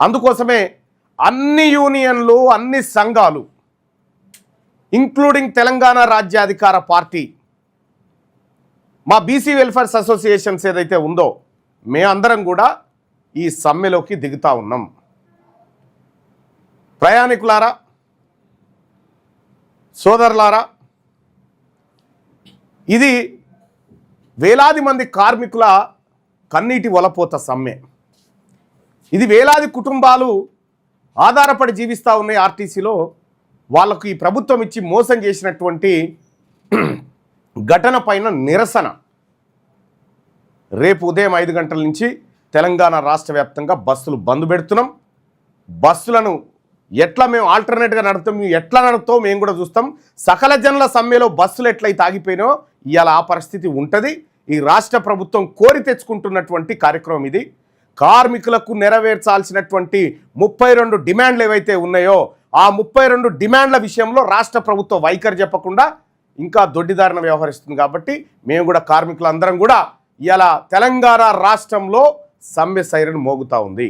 అందుకోసమే అన్ని యూనియన్లు అన్ని సంఘాలు ఇంక్లూడింగ్ తెలంగాణ రాజ్యాధికార పార్టీ మా బీసీ వెల్ఫేర్స్ అసోసియేషన్స్ ఏదైతే ఉందో మేమందరం కూడా ఈ సమ్మెలోకి దిగుతా ఉన్నాం. ప్రయాణికులారా, సోదరులారా, ఇది వేలాది మంది కార్మికుల కన్నీటి వలపోత సమ్మె. ఇది వేలాది కుటుంబాలు ఆధారపడి జీవిస్తూ ఉన్నాయి ఆర్టీసీలో. వాళ్ళకు ఈ ప్రభుత్వం ఇచ్చి మోసం చేసినటువంటి ఘటన పైన నిరసన. రేపు ఉదయం 5 గంటల నుంచి తెలంగాణ రాష్ట్ర వ్యాప్తంగా బస్సులు బంద్ పెడుతున్నాం. బస్సులను ఎట్లా మేము ఆల్టర్నేట్గా నడుపుతాం, ఎట్లా నడుపుతాం మేము కూడా చూస్తాం. సకల జనుల సమ్మెలో బస్సులు ఎట్లయితే ఆగిపోయినో ఇవాళ ఆ పరిస్థితి ఉంటుంది. ఈ రాష్ట్ర ప్రభుత్వం కోరి తెచ్చుకుంటున్నటువంటి కార్యక్రమం ఇది. కార్మికులకు నెరవేర్చాల్సినటువంటి 32 డిమాండ్లు ఏవైతే ఉన్నాయో ఆ 32 డిమాండ్ల విషయంలో రాష్ట్ర ప్రభుత్వం వైఖరి చెప్పకుండా ఇంకా దొడ్డిదారిన వ్యవహరిస్తుంది. కాబట్టి మేము కూడా కార్మికులందరం కూడా ఇలా తెలంగాణ రాష్ట్రంలో సమ్మె సైరన్ మోగుతూ ఉంది.